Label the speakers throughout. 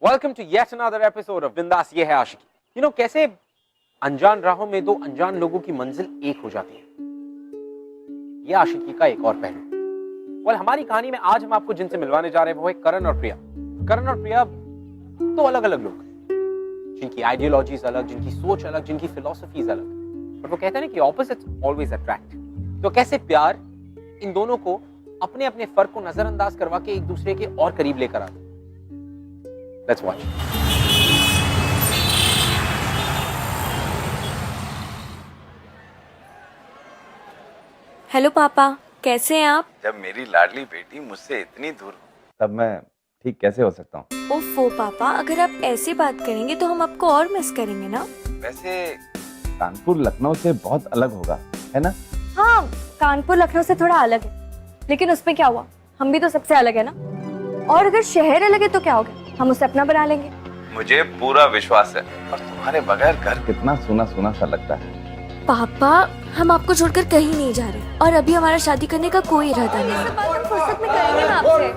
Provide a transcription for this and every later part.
Speaker 1: Welcome to yet another episode of Bindass ये है आशिकी। कैसे अनजान राहों में दो अनजान लोगों की मंजिल एक हो जाती है, ये आशिकी का एक और पहलू। हमारी कहानी में आज हम आपको जिनसे मिलवाने जा रहे हैं वो है करण और प्रिया। करण और प्रिया दो अलग अलग लोग, जिनकी आइडियोलॉजीज अलग, जिनकी सोच अलग, जिनकी फिलॉसफीज अलग, पर वो कहते हैं ना कि ऑपोजिट्स ऑलवेज अट्रैक्ट। तो कैसे प्यार इन दोनों को अपने अपने फर्क को नजरअंदाज करवा के एक दूसरे के और करीब लेकर आता। Let's watch.
Speaker 2: हेलो पापा, कैसे हैं आप?
Speaker 3: जब मेरी लाडली बेटी मुझसे इतनी दूर, तब मैं ठीक कैसे हो सकता हूँ?
Speaker 2: ओफो पापा, अगर आप ऐसे बात करेंगे तो हम आपको और मिस करेंगे ना।
Speaker 3: वैसे कानपुर लखनऊ से बहुत अलग होगा, है ना?
Speaker 2: हाँ, कानपुर लखनऊ से थोड़ा अलग है, लेकिन उसमें क्या हुआ, हम भी तो सबसे अलग है ना। और अगर शहर अलग है तो क्या होगा, हम उसे अपना बना लेंगे।
Speaker 3: मुझे पूरा विश्वास है। और तुम्हारे बगैर घर कितना सूना सूना सा लगता है।
Speaker 2: पापा, हम आपको छोड़कर कहीं नहीं जा रहे और अभी हमारा शादी करने का कोई इरादा नहीं है। बात हम फुर्सत में करेंगे ना आपसे।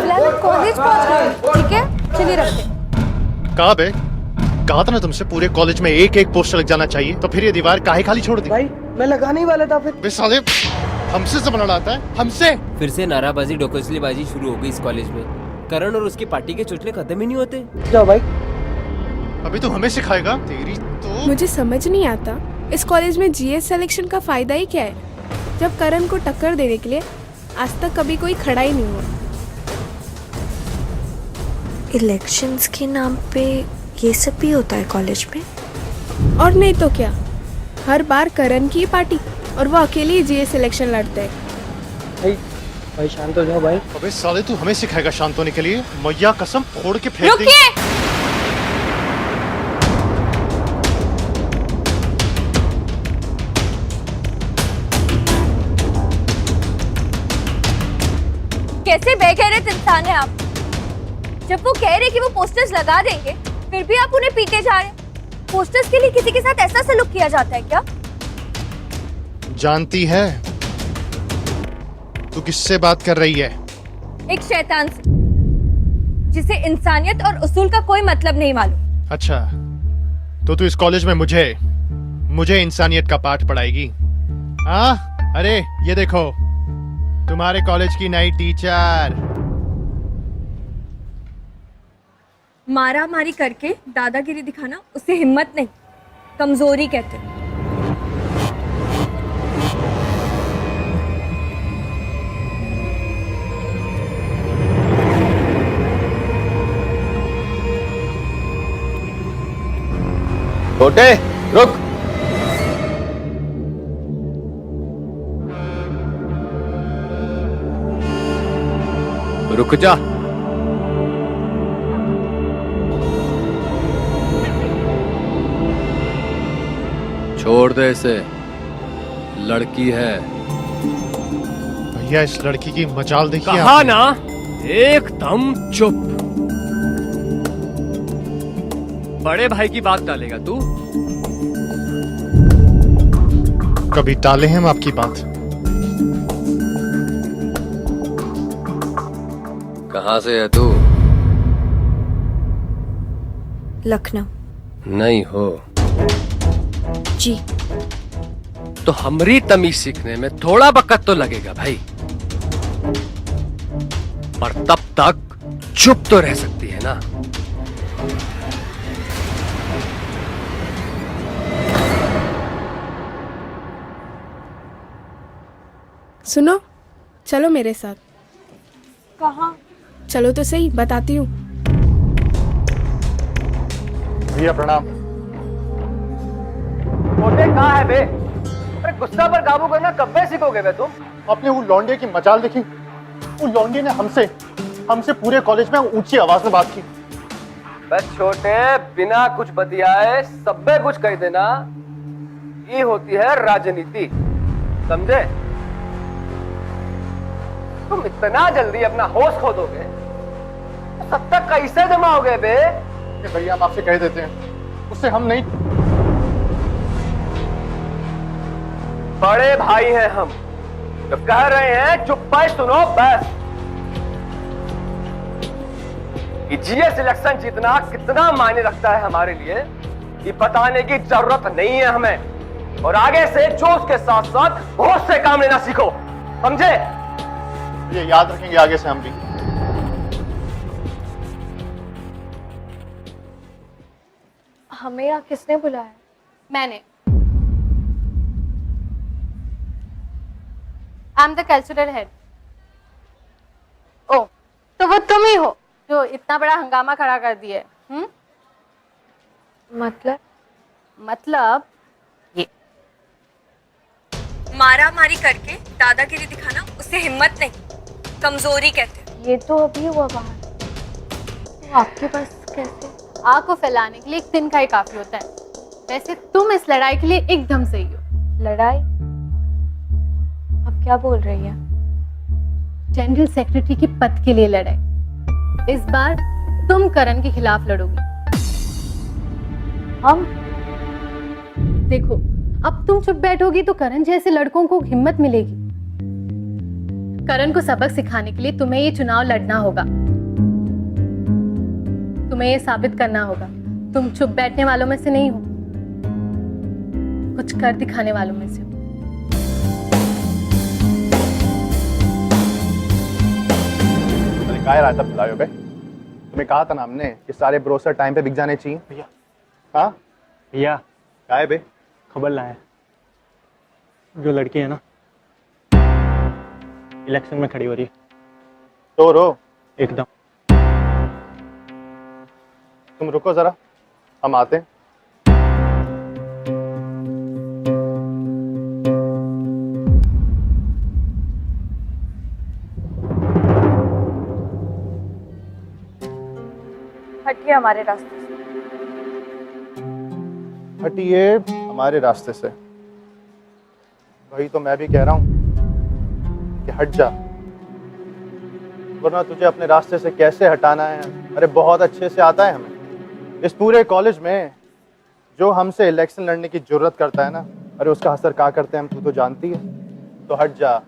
Speaker 2: फिलहाल कॉलेज पहुंच गए, ठीक है? चलिए रखते।
Speaker 4: कहा बे? कहा था ना तुमसे पूरे कॉलेज में एक एक पोस्टर लग जाना चाहिए, तो फिर ये दीवार काहे खाली छोड़ दी?
Speaker 5: भाई मैं लगाने ही वाला था। फिर
Speaker 4: बे साले, हमसे जमाना आता है, हमसे।
Speaker 6: फिर से नाराबाजी डोकसलीबाजी शुरू हो गई इस कॉलेज में। करण और उसकी पार्टी के चुटले खत्म ही नहीं होते।
Speaker 5: जाओ भाई।
Speaker 4: अभी तो हमें सिखाएगा? तेरी तो।
Speaker 7: मुझे समझ नहीं आता इस कॉलेज में जीएस सिलेक्शन का फायदा ही क्या है, जब करण को टक्कर देने के लिए आज तक कभी कोई खड़ा ही नहीं हुआ।
Speaker 2: इलेक्शंस के नाम पे ये सब भी होता है कॉलेज में?
Speaker 7: और नहीं तो क्या, हर बार करण की पार्टी और वो अकेले ही जीएस सिलेक्शन लड़ते हैं।
Speaker 5: भाई शांत हो जाओ भाई।
Speaker 4: अबे साले, तू हमें सिखाएगा शांत होने के लिए? मैया कसम फोड़ के फेंक देंगे।
Speaker 2: रुकिए! कैसे बेगैरत इंसान है आप। जब वो कह रहे कि वो पोस्टर्स लगा देंगे, फिर भी आप उन्हें पीटे जा रहे हैं। पोस्टर्स के लिए किसी के साथ ऐसा सलूक किया जाता है क्या?
Speaker 4: जानती है तू किससे बात कर रही है?
Speaker 2: एक शैतान से, जिसे इंसानियत और उसूल का कोई मतलब नहीं मालूम।
Speaker 4: अच्छा, तो तू इस कॉलेज में मुझे इंसानियत का पाठ पढ़ाएगी? हाँ, अरे ये देखो, तुम्हारे कॉलेज की नई टीचर।
Speaker 2: मारा मारी करके दादागिरी दिखाना उसे हिम्मत नहीं, कमजोरी कहते हैं।
Speaker 3: छोटे, रुक। रुक जा। छोड़ दे इसे, लड़की है।
Speaker 4: भैया, इस लड़की की मजाल देखिए।
Speaker 6: कहा ना, एकदम चुप। बड़े भाई की बात डालेगा तू?
Speaker 4: कभी टाले हैं हम आपकी बात?
Speaker 3: कहाँ से है तू?
Speaker 2: लखनऊ।
Speaker 6: नहीं हो
Speaker 2: जी।
Speaker 6: तो हमरी तमीज सीखने में थोड़ा वक्त तो लगेगा भाई, पर तब तक चुप तो रह सकती है ना।
Speaker 7: सुनो, चलो मेरे साथ।
Speaker 2: कहाँ?
Speaker 7: चलो तो सही, बताती हूँ।
Speaker 4: भैया प्रणाम।
Speaker 5: छोटे कहाँ है बे? अरे गुस्सा पर काबू करना कब से सीखोगे बे तुम?
Speaker 4: आपने वो लौंडे की मजाल देखी? वो लौंडे ने हमसे पूरे कॉलेज में ऊंची आवाज में बात की।
Speaker 5: बस छोटे, बिना कुछ बतियाए सबे कुछ कह देना, ये होती है राजनीति, समझे? तुम इतना जल्दी अपना होश खो दोगे तो सब तक कैसे जमा हो गए बे?
Speaker 4: भैया, हम आपसे कह देते हैं, उससे हम नहीं।
Speaker 5: बड़े भाई हैं हम, जब कह रहे हैं चुप पर सुनो बस। कि जीएस इलेक्शन जीतना कितना मायने रखता है हमारे लिए, ये बताने की जरूरत नहीं है हमें। और आगे से जोश के साथ साथ होश से काम लेना सीखो, समझे?
Speaker 4: ये याद रखेंगे आगे से हम भी।
Speaker 2: हमें यहाँ किसने बुलाया?
Speaker 8: मैंने। I am the cultural head. ओ, तो वो तुम ही हो जो इतना बड़ा हंगामा खड़ा कर दिए। मतलब ये
Speaker 2: मारा मारी करके दादागिरी दिखाना उसे हिम्मत नहीं, कमजोरी कहते हैं। ये तो अभी हुआ बाहर, तो आपके पास कैसे?
Speaker 8: आग को फैलाने के लिए एक दिन का ही काफी होता है। वैसे तुम इस लड़ाई के लिए एकदम सही हो।
Speaker 2: लड़ाई? अब क्या बोल रही है?
Speaker 8: जनरल सेक्रेटरी के पद के लिए लड़ाई। इस बार तुम करण के खिलाफ लड़ोगी।
Speaker 2: हम?
Speaker 8: देखो, अब तुम चुप बैठोगी तो करण जैसे लड़कों को हिम्मत मिलेगी। करण को सबक सिखाने के लिए तुम्हें ये चुनाव लड़ना होगा। तुम्हें ये साबित करना होगा तुम चुप बैठने वालों में से नहीं हो, कुछ कर दिखाने वालों में से हो।
Speaker 4: काय रायता पिलायो बे? तुम्हें कहा था ना हमने कि सारे ब्रोसर टाइम पे बिक जाने चाहिए। भैया हाँ
Speaker 9: भैया
Speaker 4: काय बे?
Speaker 9: खबर लाया है, जो लड़की है ना इलेक्शन में खड़ी हो रही है।
Speaker 4: तो रो
Speaker 9: एकदम।
Speaker 4: तुम रुको जरा, हम आते हैं।
Speaker 2: हटिए हमारे रास्ते से।
Speaker 4: हटिए हमारे रास्ते से। वही तो मैं भी कह रहा हूं कि हट जा, वरना तुझे अपने रास्ते से कैसे हटाना है अरे बहुत अच्छे से आता है हमें। इस पूरे कॉलेज में जो हमसे इलेक्शन लड़ने की जरूरत करता है ना, अरे उसका असर क्या करते हैं हम, तू तो जानती है। तो हट जा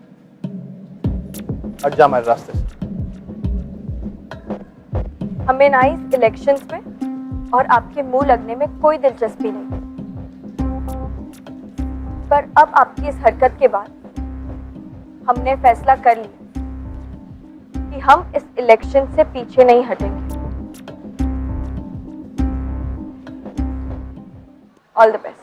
Speaker 4: हमारे रास्ते से।
Speaker 2: हमें ना इस इलेक्शंस में और आपके मुंह लगने में कोई दिलचस्पी नहीं, पर अब आपकी इस हरकत के बाद हमने फैसला कर लिया कि हम इस इलेक्शन से पीछे नहीं हटेंगे। All the best.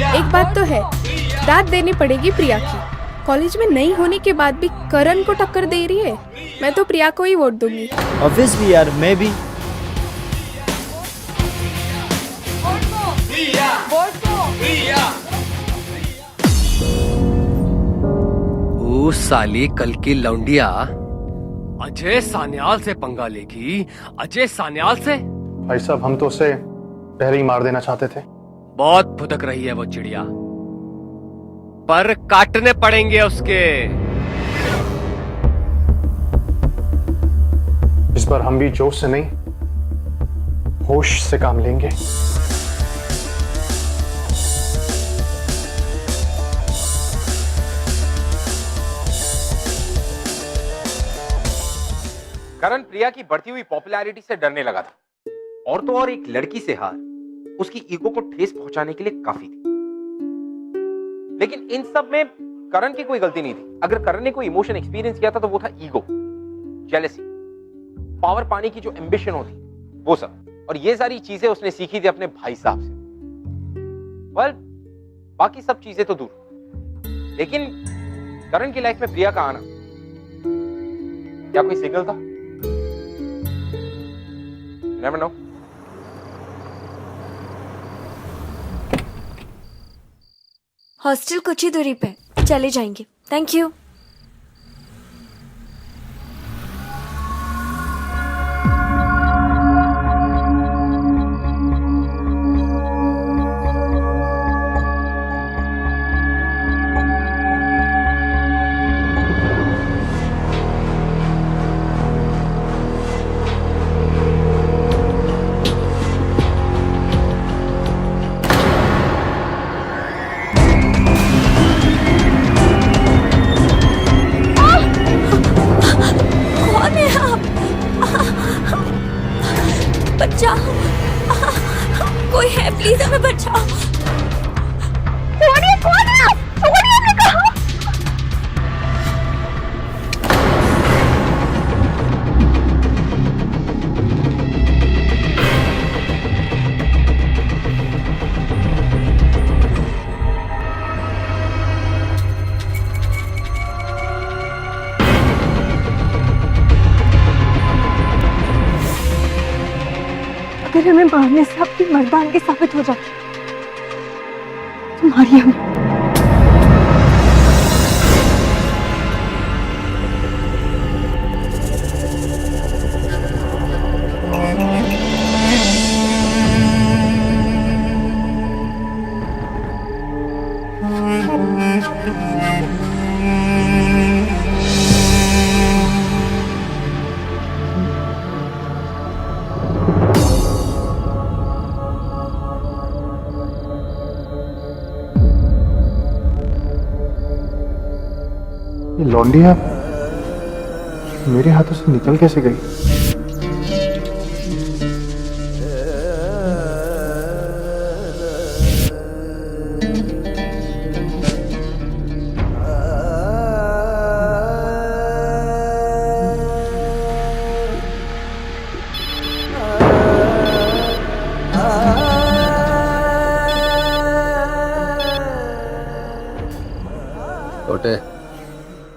Speaker 7: एक बात तो है, दाद देनी पड़ेगी प्रिया की। कॉलेज में नहीं होने के बाद भी करण को टक्कर दे रही है। मैं तो प्रिया को ही वोट दूंगी।
Speaker 9: ऑब्वियसली यार, मैं भी।
Speaker 5: ओ साली कल की लौंडिया अजय सान्याल से पंगा लेगी। अजय सान्याल से?
Speaker 4: भाई साहब हम तो उसे पहले ही मार देना चाहते थे।
Speaker 5: बहुत भुदक रही है वो चिड़िया, पर काटने पड़ेंगे उसके।
Speaker 4: इस बार हम भी जोश से नहीं होश से काम लेंगे।
Speaker 1: करण प्रिया की बढ़ती हुई पॉपुलैरिटी से डरने लगा था, और तो और एक लड़की से हार उसकी ईगो को ठेस पहुंचाने के लिए काफी थी। लेकिन इन सब में करण की कोई गलती नहीं थी। अगर करण ने कोई इमोशन एक्सपीरियंस किया था तो वो था ईगो, जेलसी, पावर पाने की जो एम्बिशन होती वो सब। और ये सारी चीजें उसने सीखी थी अपने भाई साहब से। वेल, बाकी सब चीजें तो दूर, लेकिन करण की लाइफ में प्रिया का आना क्या कोई सिग्नल था? Never know.
Speaker 2: हॉस्टल कुछ ही दूरी पे, चले जाएंगे। Thank you. प्लीज हमें बचाओ। छोड़िए, कौन है आप? छोड़िए, हमने कहा। अगर हमें मारने से आपकी मर्दानगी साबित हो जाती तो मारिए हमें।
Speaker 4: ये लौंडिया मेरे हाथों से निकल कैसे गई?
Speaker 5: छोटे,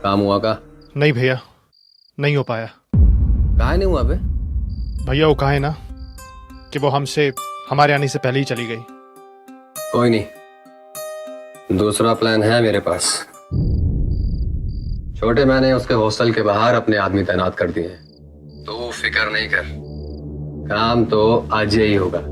Speaker 5: काम हुआ का?
Speaker 4: नहीं भैया, नहीं हो पाया।
Speaker 5: कहा नहीं हुआ बे?
Speaker 4: भैया वो कहा है ना कि वो हमसे हमारे आने से पहले ही चली गई।
Speaker 5: कोई नहीं, दूसरा प्लान है मेरे पास। छोटे, मैंने उसके हॉस्टल के बाहर अपने आदमी तैनात कर दिए हैं, तो फिक्र नहीं कर, काम तो आज ही होगा।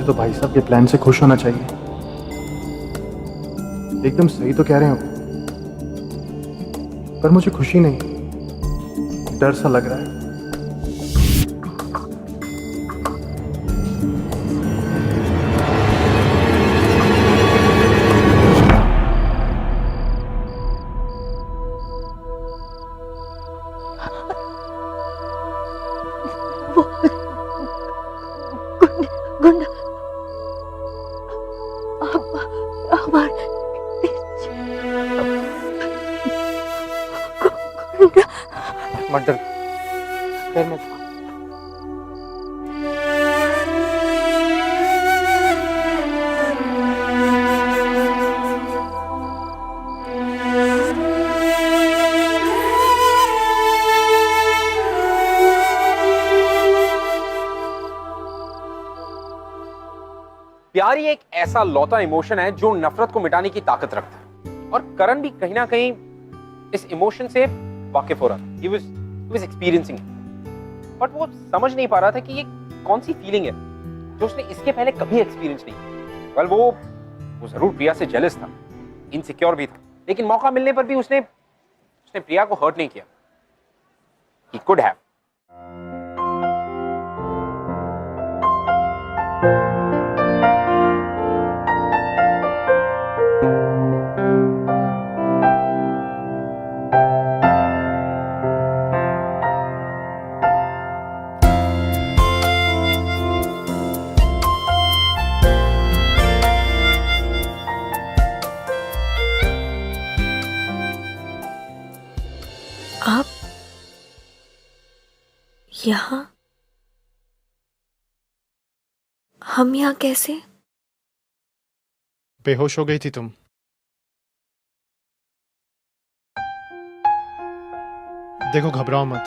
Speaker 4: तो भाई साहब के प्लान से खुश होना चाहिए। एकदम सही तो कह रहे हो, पर मुझे खुशी नहीं, डर सा लग रहा है।
Speaker 2: गुंडा
Speaker 4: मत डर, डर मत।
Speaker 1: प्यार ही एक ऐसा लौता इमोशन है जो नफरत को मिटाने की ताकत रखता है, और करण भी कहीं ना कहीं इस इमोशन से वाकिफ हो रहा था। He was experiencing it. But वो समझ नहीं पा रहा था कि ये कौन सी फीलिंग है जो उसने इसके पहले कभी एक्सपीरियंस नहीं की। वेल, वो जरूर प्रिया से जेलस था, इनसिक्योर भी था, लेकिन मौका मिलने पर भी उसने प्रिया को हर्ट नहीं किया। He could have.
Speaker 2: आप यहाँ? हम यहाँ कैसे?
Speaker 4: बेहोश हो गई थी तुम। देखो, घबराओ मत,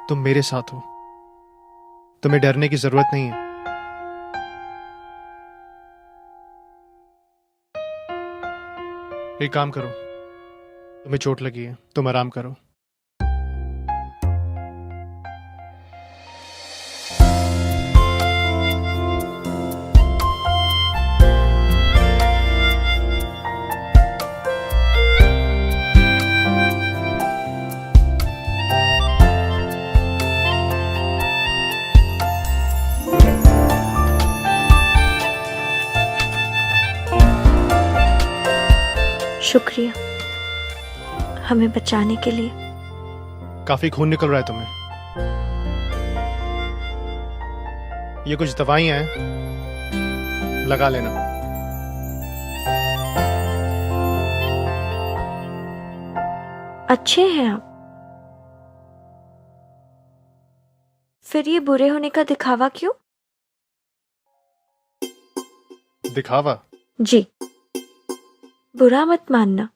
Speaker 4: तुम मेरे साथ हो, तुम्हें डरने की जरूरत नहीं है। एक काम करो, तुम्हें चोट लगी है, तुम आराम करो।
Speaker 2: शुक्रिया हमें बचाने के लिए।
Speaker 4: काफी खून निकल रहा है तुम्हें। ये कुछ दवाइयां हैं, लगा लेना।
Speaker 2: अच्छे हैं आप। फिर ये बुरे होने का दिखावा क्यों?
Speaker 4: दिखावा?
Speaker 2: जी, बुरा मत मानना,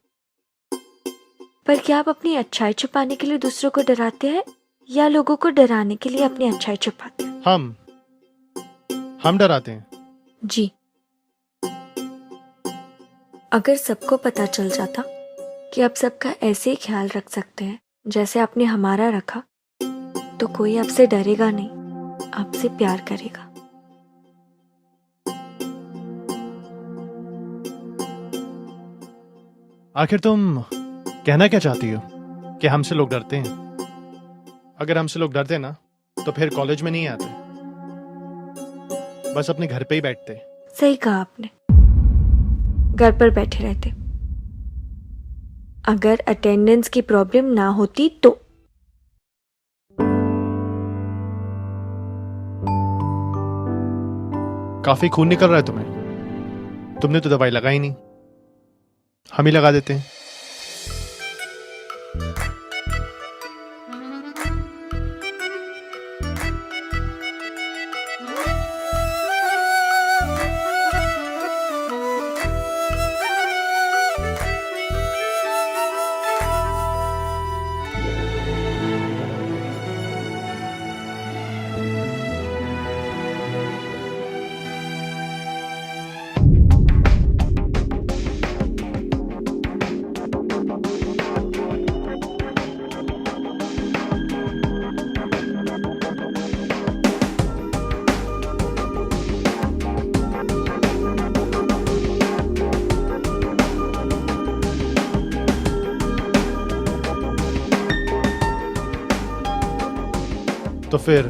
Speaker 2: पर क्या आप अपनी अच्छाई छुपाने के लिए दूसरों को डराते हैं या लोगों को डराने के लिए अपनी अच्छाई छुपाते हैं?
Speaker 4: हम डराते हैं।
Speaker 2: जी, अगर सबको पता चल जाता कि आप सबका ऐसे ही ख्याल रख सकते हैं जैसे आपने हमारा रखा, तो कोई आपसे डरेगा नहीं, आपसे प्यार करेगा।
Speaker 4: आखिर तुम कहना क्या चाहती हो? कि हमसे लोग डरते हैं? अगर हमसे लोग डरते ना तो फिर कॉलेज में नहीं आते, बस अपने घर पे ही बैठते।
Speaker 2: सही कहा आपने, घर पर बैठे रहते। अगर अटेंडेंस की प्रॉब्लम ना होती तो।
Speaker 4: काफी खून निकल रहा है तुम्हें। तुमने तो दवाई लगाई नहीं, हम ही लगा देते हैं। तो फिर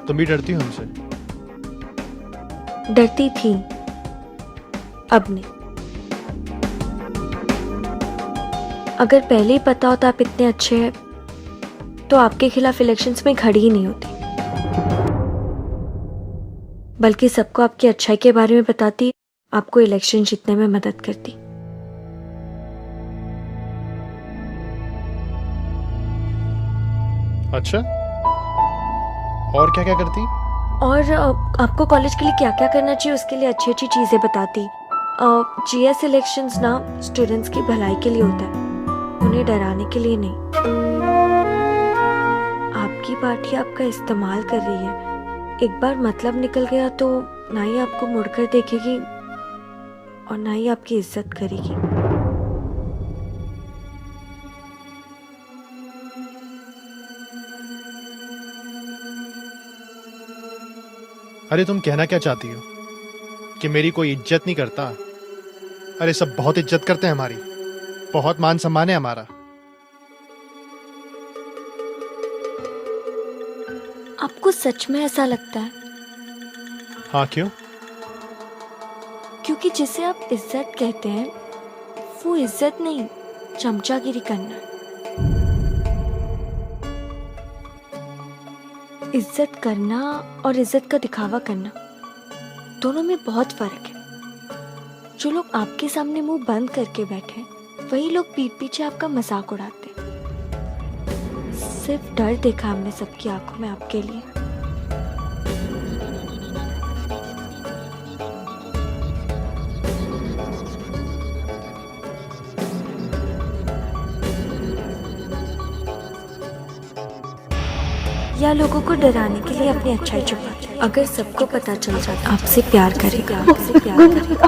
Speaker 4: तुम भी डरती हो हमसे?
Speaker 2: डरती थी, अब नहीं। अगर पहले ही पता होता आप इतने अच्छे हैं तो आपके खिलाफ इलेक्शंस में खड़ी ही नहीं होती, बल्कि सबको आपकी अच्छाई के बारे में बताती, आपको इलेक्शन जीतने में मदद करती।
Speaker 4: अच्छा, और क्या क्या करती?
Speaker 2: और आपको कॉलेज के लिए क्या क्या करना चाहिए उसके लिए अच्छी अच्छी चीजें बताती। जीएस इलेक्शंस ना स्टूडेंट्स की भलाई के लिए होता है, उन्हें डराने के लिए नहीं। आपकी पार्टी आपका इस्तेमाल कर रही है, एक बार मतलब निकल गया तो ना ही आपको मुड़कर देखेगी और ना ही आपकी इज्जत करेगी।
Speaker 4: अरे तुम कहना क्या चाहती हो? कि मेरी कोई इज्जत नहीं करता? अरे सब बहुत इज्जत करते हैं हमारी, बहुत मान सम्मान है हमारा।
Speaker 2: आपको सच में ऐसा लगता है?
Speaker 4: हाँ, क्यों?
Speaker 2: क्योंकि जिसे आप इज्जत कहते हैं वो इज्जत नहीं, चमचागिरी करना है। इज्जत करना और इज्जत का दिखावा करना दोनों में बहुत फर्क है। जो लोग आपके सामने मुंह बंद करके बैठे वही लोग पीठ पीछे आपका मजाक उड़ाते। सिर्फ डर देखा हमने सबकी आंखों में आपके लिए। या लोगों को डराने के लिए अपनी अच्छाई छुपाते। अगर सबको पता चल जाता आपसे प्यार करेगा, आपसे प्यार करेगा।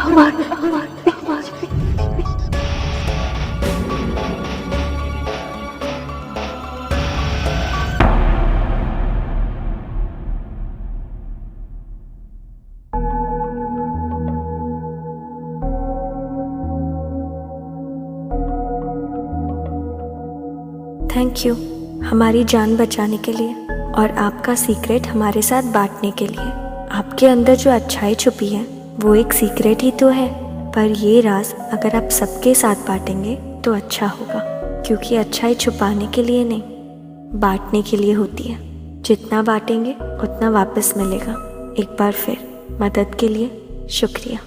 Speaker 2: थैंक यू हमारी जान बचाने के लिए और आपका सीक्रेट हमारे साथ बांटने के लिए। आपके अंदर जो अच्छाई छुपी है वो एक सीक्रेट ही तो है, पर ये राज अगर आप सबके साथ बांटेंगे तो अच्छा होगा, क्योंकि अच्छाई छुपाने के लिए नहीं, बांटने के लिए होती है। जितना बांटेंगे उतना वापस मिलेगा। एक बार फिर मदद के लिए शुक्रिया।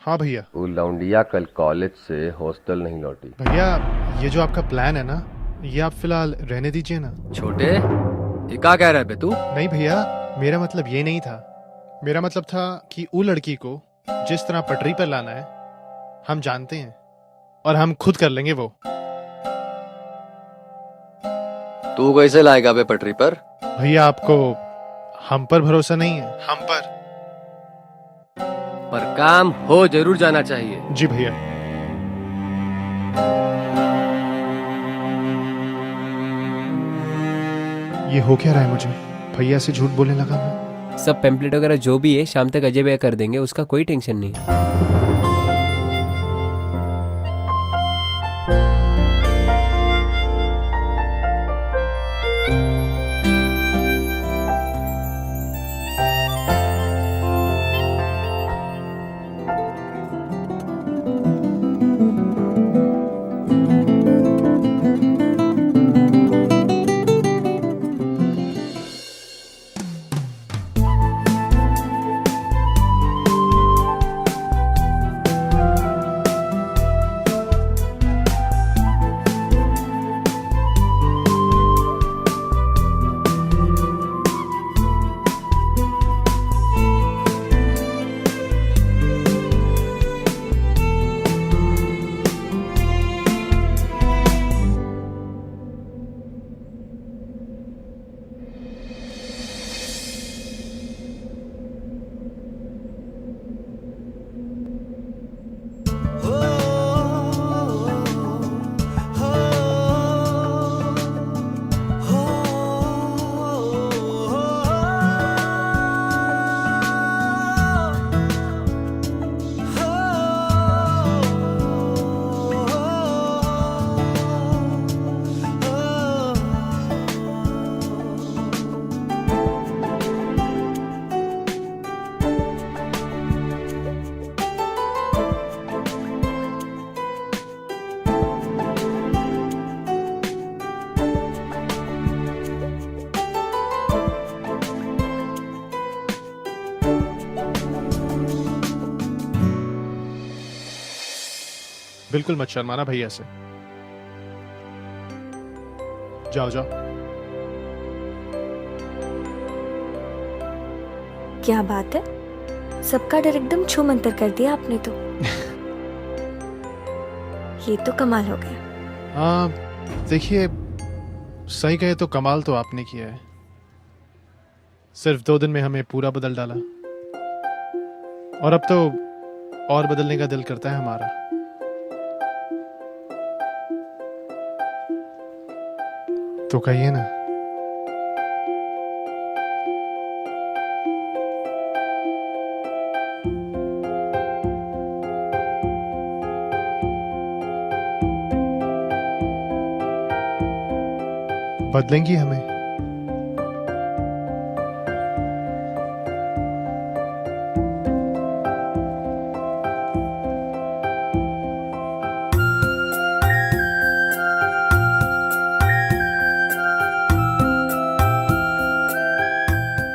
Speaker 4: हाँ भैया।
Speaker 5: वो लौंडिया कल कॉलेज से हॉस्टल नहीं लौटी।
Speaker 4: भैया ये जो आपका प्लान है ना, ये आप फिलहाल रहने दीजिए ना।
Speaker 5: छोटे ये क्या कह रहा है बे तू?
Speaker 4: नहीं भैया, मेरा मतलब ये नहीं था। मेरा मतलब था कि वो लड़की को जिस तरह पटरी पर लाना है हम जानते हैं, और हम खुद कर लेंगे वो।
Speaker 5: तू कैसे लाएगा बे पटरी पर?
Speaker 4: भैया आपको हम पर भरोसा नहीं है? हम पर
Speaker 5: काम हो जरूर जाना चाहिए।
Speaker 4: जी भैया। ये हो क्या रहा है मुझे? भैया से झूठ बोलने लगा मैं।
Speaker 6: सब पेम्पलेट वगैरह जो भी है शाम तक अजय भैया कर देंगे, उसका कोई टेंशन नहीं है।
Speaker 4: बिल्कुल मत शर्माना भैया से। जाओ जाओ।
Speaker 2: क्या बात है, सबका डर एकदम छू मंतर कर दिया आपने तो। ये तो कमाल हो गया।
Speaker 4: देखिए, सही कहे तो कमाल तो आपने किया है। सिर्फ 2 दिन में हमें पूरा बदल डाला, और अब तो और बदलने का दिल करता है हमारा। तो कहिए ना। बदलेंगी हमें?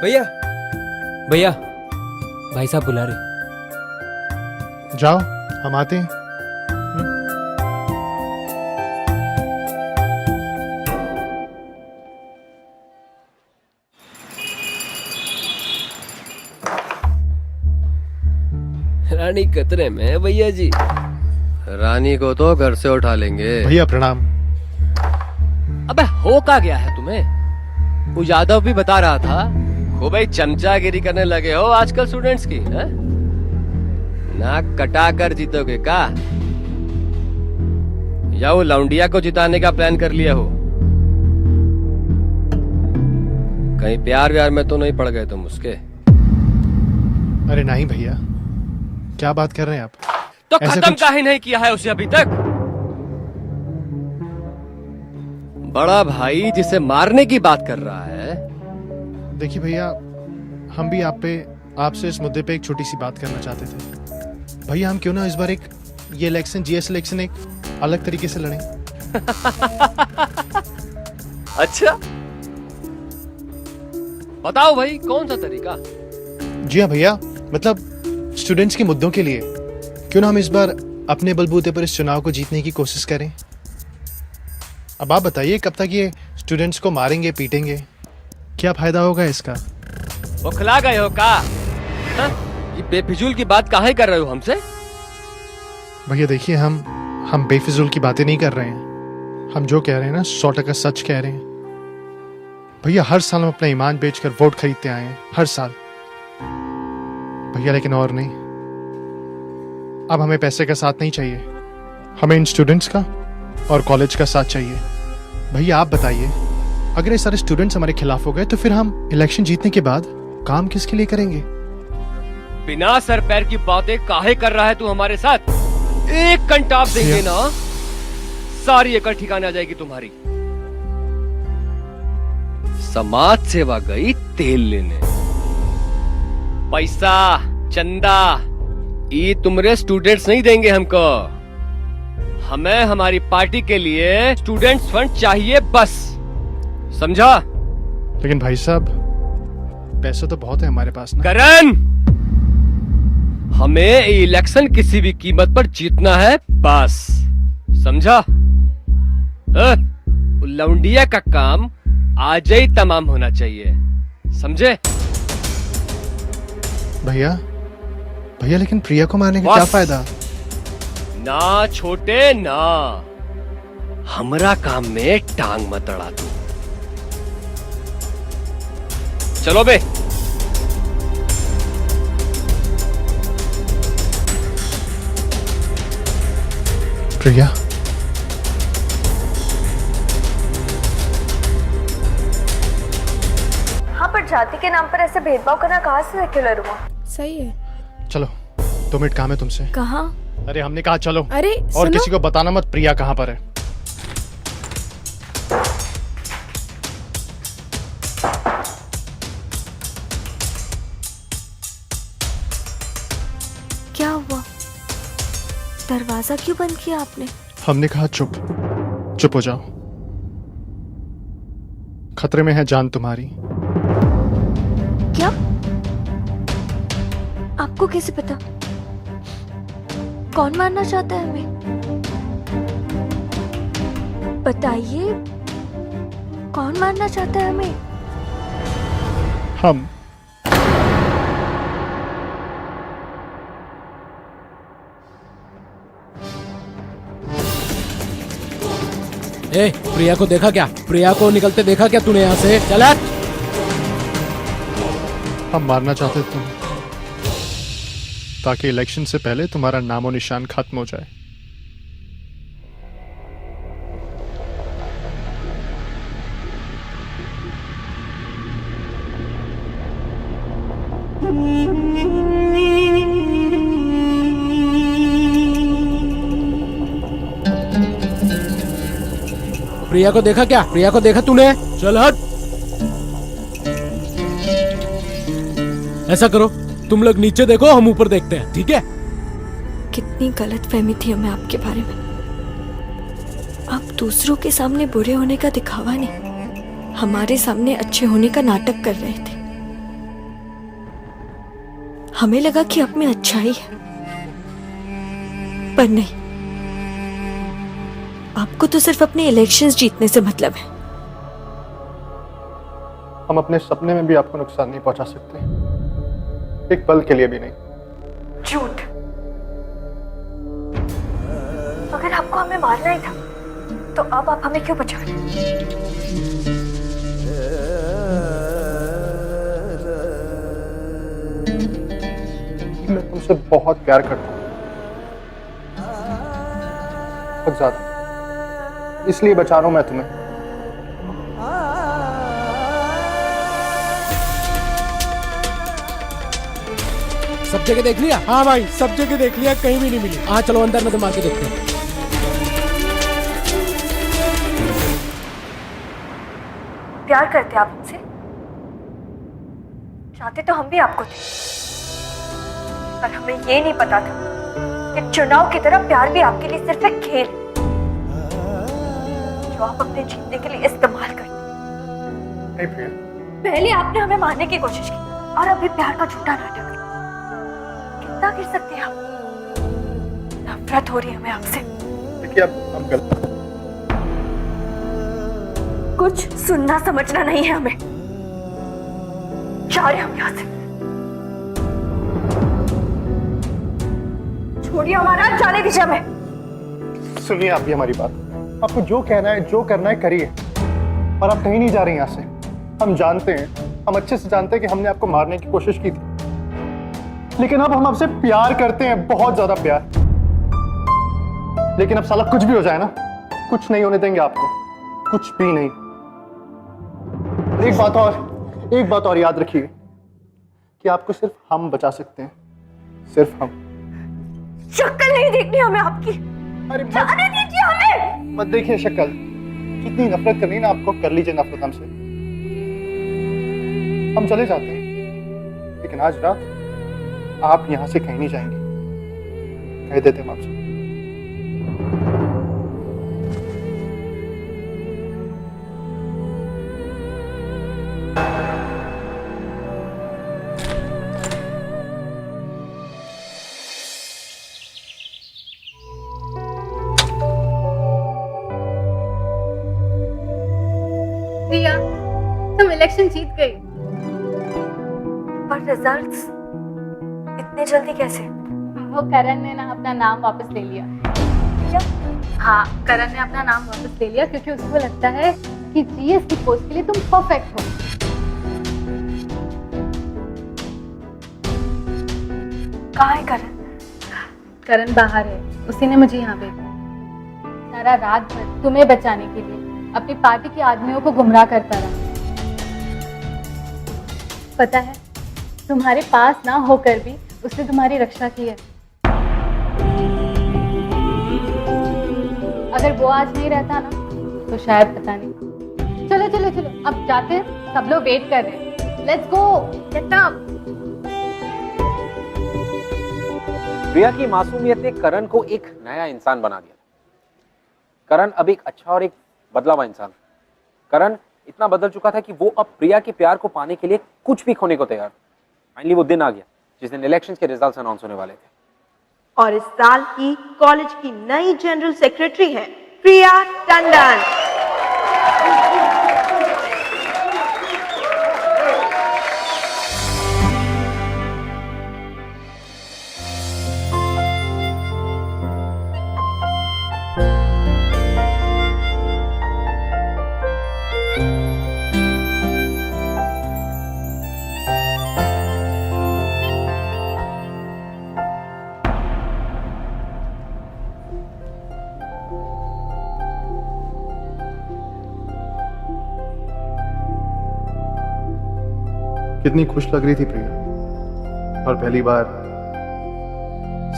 Speaker 6: भैया भैया, भाई साहब बुला रहे।
Speaker 4: जाओ, हम आते हैं।
Speaker 6: रानी खतरे में है भैया जी।
Speaker 5: रानी को तो घर से उठा लेंगे।
Speaker 4: भैया प्रणाम।
Speaker 5: अबे हो क्या गया है तुम्हें? वो यादव भी बता रहा था खूब भाई चमचागिरी करने लगे हो आजकल स्टूडेंट्स की है? नाक कटा कर जीतोगे का? या वो लौंडिया को जिताने का प्लान कर लिया हो? कहीं प्यार व्यार में तो नहीं पड़ गए तुम उसके?
Speaker 4: अरे नहीं भैया, क्या बात कर रहे हैं आप?
Speaker 5: तो खत्म काहे नहीं किया है उसे अभी तक? बड़ा भाई जिसे मारने की बात कर रहा है।
Speaker 4: देखिए भैया, हम भी आपसे इस मुद्दे पे एक छोटी सी बात करना चाहते थे। भैया, हम क्यों ना इस बार ये इलेक्शन, जीएस इलेक्शन एक अलग तरीके से लड़ें।
Speaker 5: अच्छा, बताओ भाई कौन सा तरीका?
Speaker 4: जी हाँ भैया, मतलब स्टूडेंट्स के मुद्दों के लिए क्यों ना हम इस बार अपने बलबूते पर इस चुनाव को जीतने की कोशिश करें। अब आप बताइए, कब तक ये स्टूडेंट्स को मारेंगे, पीटेंगे? क्या फायदा होगा इसका?
Speaker 5: बौखला गए हो का? हाँ? ये बेफिजूल की बात काहे कर रहे हो हमसे?
Speaker 4: भैया देखिए, हम बेफिजूल की बातें नहीं कर रहे हैं। हम जो कह रहे हैं ना, 100% सच कह रहे हैं। भैया, हर साल हम अपना ईमान बेचकर वोट खरीदते आए हैं, हर साल भैया, लेकिन और नहीं। अब हमें पैसे का साथ नहीं चाहिए, हमें इन स्टूडेंट्स का और कॉलेज का साथ चाहिए। भैया आप बताइए, अगर ये सारे स्टूडेंट्स हमारे खिलाफ हो गए तो फिर हम इलेक्शन जीतने के बाद काम किसके लिए करेंगे?
Speaker 5: बिना सर पैर की बातें काहे कर रहा है तू हमारे साथ? एक कंटाप देंगे ना, सारी एकड़ ठिकाने आ जाएगी तुम्हारी। समाज सेवा गई तेल लेने। पैसा चंदा ये तुमरे स्टूडेंट्स नहीं देंगे हमको। हमें हमारी पार्टी के लिए स्टूडेंट्स फंड चाहिए बस, समझा?
Speaker 4: लेकिन भाई साहब, पैसे तो बहुत है हमारे पास ना।
Speaker 5: करण, हमें इलेक्शन किसी भी कीमत पर जीतना है बस, समझा? लौंडिया का काम आज ही तमाम होना चाहिए, समझे?
Speaker 4: भैया लेकिन प्रिया को मारने का क्या फायदा?
Speaker 5: ना छोटे ना, हमरा काम में टांग मत अड़ा तू। चलो बे।
Speaker 4: प्रिया,
Speaker 2: हाँ, पर जाति के नाम पर ऐसे भेदभाव करना कहाँ से सेक्युलर हुआ?
Speaker 7: सही है।
Speaker 4: चलो 2 मिनट काम है तुमसे।
Speaker 2: कहाँ?
Speaker 4: अरे हमने कहा चलो।
Speaker 7: अरे
Speaker 4: और
Speaker 7: सुनो।
Speaker 4: किसी को बताना मत प्रिया कहाँ पर है।
Speaker 2: क्या हुआ? दरवाजा क्यों बंद किया आपने?
Speaker 4: हमने कहा चुप हो जाओ। खतरे में है जान तुम्हारी।
Speaker 2: क्या? आपको कैसे पता? कौन मारना चाहता है हमें? बताइए, कौन मारना चाहता है हमें?
Speaker 4: हम।
Speaker 6: ए, प्रिया को देखा क्या? प्रिया को निकलते देखा क्या तूने यहाँ से? चल हट।
Speaker 4: हम मारना चाहते तुम, ताकि इलेक्शन से पहले तुम्हारा नामो निशान खत्म हो जाए।
Speaker 6: प्रिया को देखा क्या? प्रिया को देखा तूने? चल हट। ऐसा करो, तुम लोग नीचे देखो, हम ऊपर देखते हैं, ठीक है?
Speaker 2: कितनी गलतफहमी थी हमें आपके बारे में। आप दूसरों के सामने बुरे होने का दिखावा नहीं, हमारे सामने अच्छे होने का नाटक कर रहे थे। हमें लगा कि आप में अच्छाई है, पर नहीं। आपको तो सिर्फ अपने इलेक्शंस जीतने से मतलब है।
Speaker 4: हम अपने सपने में भी आपको नुकसान नहीं पहुंचा सकते, एक पल के लिए भी नहीं।
Speaker 2: झूठ। अगर आपको हमें मारना ही था, तो अब आप हमें क्यों बचा रहे?
Speaker 4: मैं तुमसे बहुत प्यार करता हूँ, बहुत ज्यादा, इसलिए बचा रहा हूं मैं तुम्हें।
Speaker 6: सब जगह देख लिया? हाँ भाई, सब जगह देख लिया, कहीं भी नहीं मिली। हाँ चलो अंदर नजर मार के देखते हैं।
Speaker 2: प्यार करते आप हमसे? चाहते तो हम भी आपको थे, पर हमें ये नहीं पता था कि चुनाव की तरह प्यार भी आपके लिए सिर्फ एक खेल है जो आप अपने जीतने के लिए इस्तेमाल करते।
Speaker 4: नहीं प्रिया,
Speaker 2: पहले आपने हमें मारने की कोशिश की और अभी प्यार का झूठा नाटक। कितना गिर सकते हैं आप? नफरत हो रही है हमें आपसे।
Speaker 4: देखिए अब गलत।
Speaker 2: कुछ सुनना समझना नहीं है हमें। जा रहे हम यहाँ से। छोड़िए हमारा, जाने दीजिए हमें।
Speaker 4: सुनिए आप भी हमारी बात। आपको जो कहना है, जो करना है करिए, पर आप कहीं नहीं जा रही यहाँ से। हम जानते हैं, हम अच्छे से जानते हैं कि हमने आपको मारने की कोशिश की थी, लेकिन अब हम आपसे प्यार करते हैं, बहुत ज्यादा प्यार। लेकिन अब साला कुछ भी हो जाए ना, कुछ नहीं होने देंगे आपको, कुछ भी नहीं। एक बात और याद रखिए कि आपको सिर्फ हम बचा सकते हैं, सिर्फ हम।
Speaker 2: शक्ल नहीं देखनी हमें आपकी।
Speaker 4: अरे
Speaker 2: जाने दीजिए हमें।
Speaker 4: मत देखिए शक्ल। जितनी नफरत करनी है ना आपको, कर लीजिए नफरत हमसे। हम चले जाते हैं, लेकिन आज रात आप यहां से कहीं नहीं जाएंगे, कह देते हम आपसे।
Speaker 8: प्रिया, तुम इलेक्शन जीत गई।
Speaker 2: पर रिजल्ट्स इतने जल्दी कैसे?
Speaker 8: वो करण ने ना अपना नाम वापस ले लिया।
Speaker 2: क्या?
Speaker 8: हाँ, करण ने अपना नाम वापस ले लिया क्योंकि उसको लगता है कि जीएस की पोस्ट के लिए तुम परफेक्ट हो।
Speaker 2: कहाँ है करण?
Speaker 8: करण बाहर है, उसी ने मुझे यहाँ भेजा। सारा रात भर तुम्हें बचाने के लिए अपनी पार्टी के आदमियों को गुमराह करता रहा। पता है, तुम्हारे पास ना होकर भी उसने तुम्हारी रक्षा की है। अगर वो आज नहीं रहता ना, तो शायद पता नहीं। चलो चलो चलो, अब जाते हैं, सब लोग वेट कर रहे हैं। Let's go, get up.
Speaker 1: Priya की मासूमियत ने करण को एक नया इंसान बना दिया। करण अब एक अच्छा और एक बदला हुआ इंसान। करण इतना बदल चुका था कि वो अब प्रिया के प्यार को पाने के लिए कुछ भी खोने को तैयार था। फाइनली वो दिन आ गया जिस दिन इलेक्शंस के रिजल्ट्स अनाउंस होने वाले थे।
Speaker 10: और इस साल की कॉलेज की नई जनरल सेक्रेटरी है प्रिया टंडन।
Speaker 4: कितनी खुश लग रही थी प्रिया, और पहली बार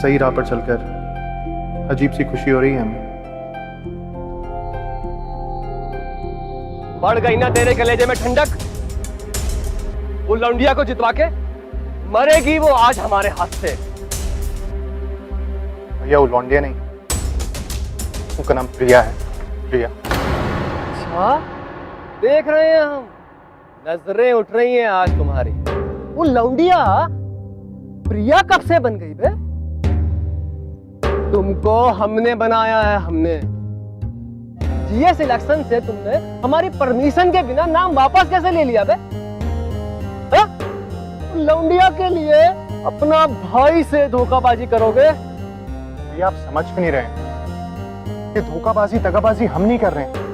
Speaker 4: सही राह पर चलकर अजीब सी खुशी हो रही है हमें।
Speaker 5: बढ़ गई ना तेरे कलेजे में ठंडक। वो लौंडिया को जितवा के मरेगी वो आज हमारे हाथ से।
Speaker 4: भैया वो लौंडिया नहीं, उसका नाम प्रिया है, प्रिया।
Speaker 5: अच्छा, देख रहे हैं हम, नजरें उठ रही हैं आज तुम्हारी। वो लौंडिया प्रिया कब से बन गई बे? तुमको हमने बनाया है, हमने। जीएस इलेक्शन से तुमने हमारी परमिशन के बिना नाम वापस कैसे ले लिया बे? हा? लौंडिया के लिए अपना भाई से धोखाबाजी करोगे?
Speaker 4: भैया आप समझ क्यों नहीं रहे कि धोखाबाजी दगाबाजी हम नहीं कर रहे हैं।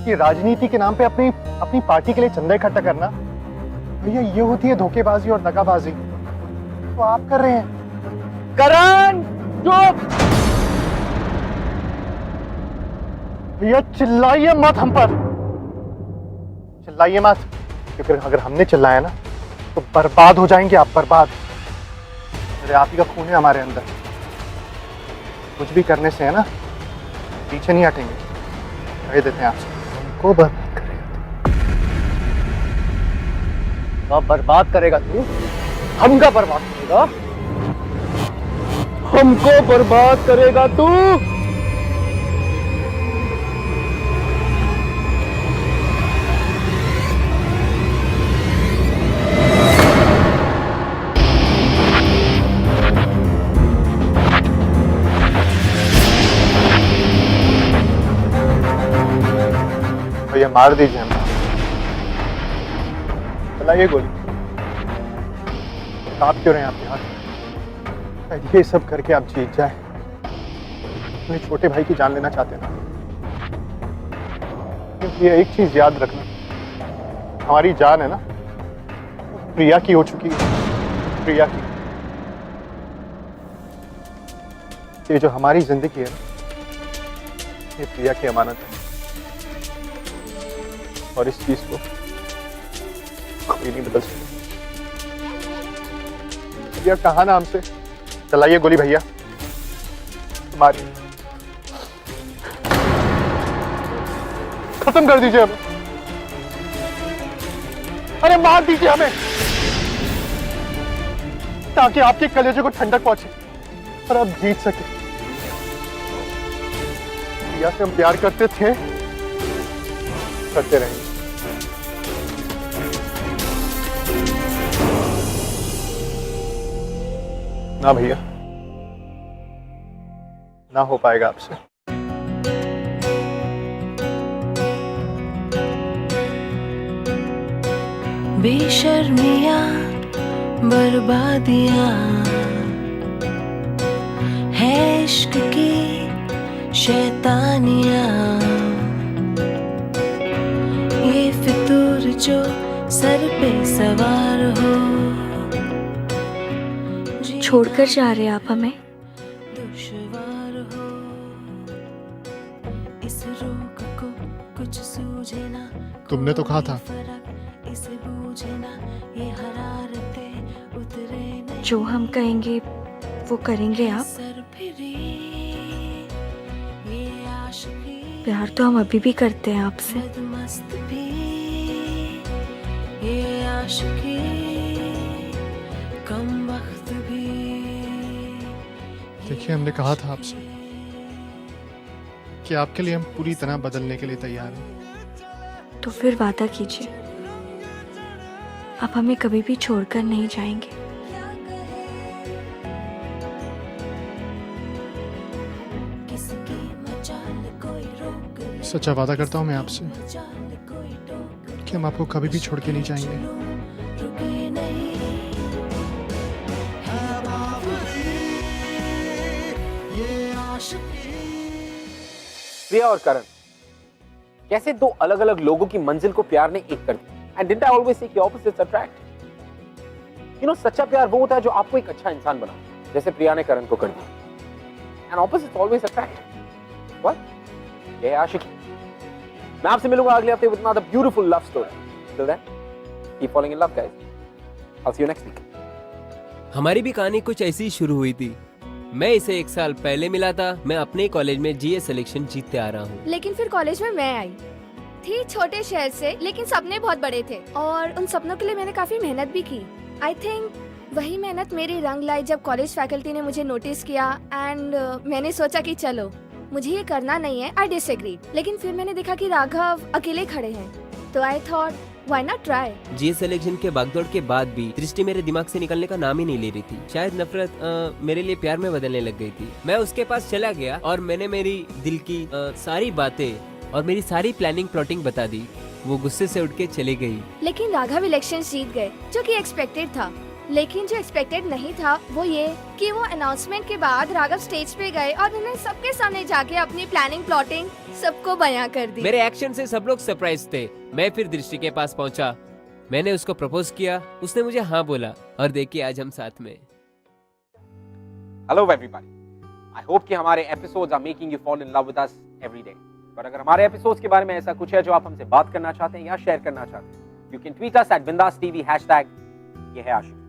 Speaker 4: कि राजनीति के नाम पे अपनी पार्टी के लिए चंदा इकट्ठा करना, भैया ये होती है धोखेबाजी और दगाबाजी। तो आप कर रहे हैं।
Speaker 5: करण चुप।
Speaker 4: भैया चिल्लाइए मत हम पर, चिल्लाइए मत, क्योंकि अगर हमने चिल्लाया ना तो बर्बाद हो जाएंगे आप, बर्बाद। मेरे आप ही का खून है हमारे अंदर। कुछ भी करने से है ना, पीछे नहीं हटेंगे, कह देते हैं आपसे, हमको बर्बाद करेंगे। बर्बाद करेगा तू? हमका बर्बाद करेगा? हमको बर्बाद करेगा तू? भैया मार दीजिए हमें। चलाइए गोली। आप क्यों रहे हैं आपके हाथ? ये सब करके आप जीत जाए, अपने छोटे भाई की जान लेना चाहते हैं। क्योंकि ये एक चीज याद रखना, हमारी जान है ना, प्रिया की हो चुकी है, प्रिया की। ये जो हमारी जिंदगी है, ये प्रिया की अमानत है, और इस चीज को कोई नहीं बदल सकता। भैया कहा ना हमसे, चलाइए गोली भैया, मारिए, खत्म कर दीजिए हमें। अरे मार दीजिए हमें, ताकि आपके कलेजे को ठंडक पहुंचे और आप जीत सके। भैया से हम प्यार करते थे, करते रहेंगे। ना भैया, ना हो पाएगा आपसे।
Speaker 11: बेशर्मियां बर्बादियां है इश्क की शैतानियां, ये फितूर जो सर पे सवार हो।
Speaker 2: छोड़कर जा रहे आप हमें?
Speaker 11: दुश्वार हो इस रोग को कुछ सूझे ना।
Speaker 4: तुमने तो कहा था
Speaker 11: इसे बूझे ना, ये हरारते उतरे नहीं।
Speaker 2: जो हम कहेंगे वो करेंगे आप?
Speaker 11: सर फिरी ये आशिकी,
Speaker 2: प्यार तो हम अभी भी करते हैं आपसे।
Speaker 11: मस्त भी ये आशिकी, कम वक्त भी।
Speaker 4: देखिए, हमने कहा था आपसे कि आपके लिए हम पूरी तरह बदलने के लिए तैयार हैं।
Speaker 2: तो फिर वादा कीजिए, आप हमें कभी भी छोड़कर नहीं जाएंगे।
Speaker 4: सच्चा वादा करता हूँ मैं आपसे कि हम आपको कभी भी छोड़ के नहीं जाएंगे।
Speaker 1: प्रिया और करण, कैसे दो अलग अलग लोगों की मंजिल को प्यार ने एक कर दिया। And didn't I always say कि ऑपोजिट्स अट्रैक्ट? यू नो, सच्चा प्यार वो होता है जो आपको एक अच्छा इंसान बना, जैसे प्रिया ने करण को कर दिया। And opposites always attract. What? ये है आशिकी। मैं आपसे मिलूंगा अगले हफ्ते with another beautiful love story. Till then, keep following in love guys. I will see you next week.
Speaker 6: हमारी भी कहानी कुछ ऐसी ही शुरू हुई थी। मैं इसे 1 साल पहले मिला था। मैं अपने कॉलेज में जीएस सिलेक्शन जीतते आ रहा हूँ।
Speaker 2: लेकिन फिर कॉलेज में मैं आई थी, छोटे शहर से, लेकिन सपने बहुत बड़े थे और उन सपनों के लिए मैंने काफी मेहनत भी की। आई थिंक वही मेहनत मेरी रंग लाई जब कॉलेज फैकल्टी ने मुझे नोटिस किया एंड मैंने सोचा कि चलो मुझे ये करना नहीं है। आई डिसएग्री, लेकिन फिर मैंने देखा कि राघव अकेले खड़े हैं, तो I thought why not try.
Speaker 6: GS selection के भागदौड़ के बाद भी दृष्टि मेरे दिमाग से निकलने का नाम ही नहीं ले रही थी। शायद नफरत मेरे लिए प्यार में बदलने लग गई थी। मैं उसके पास चला गया और मैंने मेरी दिल की सारी बातें और मेरी सारी प्लानिंग प्लॉटिंग बता दी। वो गुस्से से उठ के चली गई।
Speaker 2: लेकिन राघव इलेक्शन जीत गए, जो कि एक्सपेक्टेड था। लेकिन जो एक्सपेक्टेड नहीं था वो ये कि वो अनाउंसमेंट के बाद राघव स्टेज पे गए और उन्होंने सबके सामने जाके अपनी प्लानिंग प्लॉटिंग सबको बयां कर दी।
Speaker 6: मेरे एक्शन से सब लोग सरप्राइज थे। मैं फिर दृष्टि के पास पहुंचा, मैंने उसको प्रपोज किया, उसने मुझे हाँ बोला और देखिए आज हम साथ में।
Speaker 1: हेलो एवरीबॉडी, आई होप कि हमारे episodes are making you fall in love with us every day. पर अगर हमारे एपिसोड्स के बारे में ऐसा कुछ है जो आप हमसे बात करना चाहते हैं या शेयर करना चाहते हैं, you can tweet us @BindasTV #ये है आशिकी।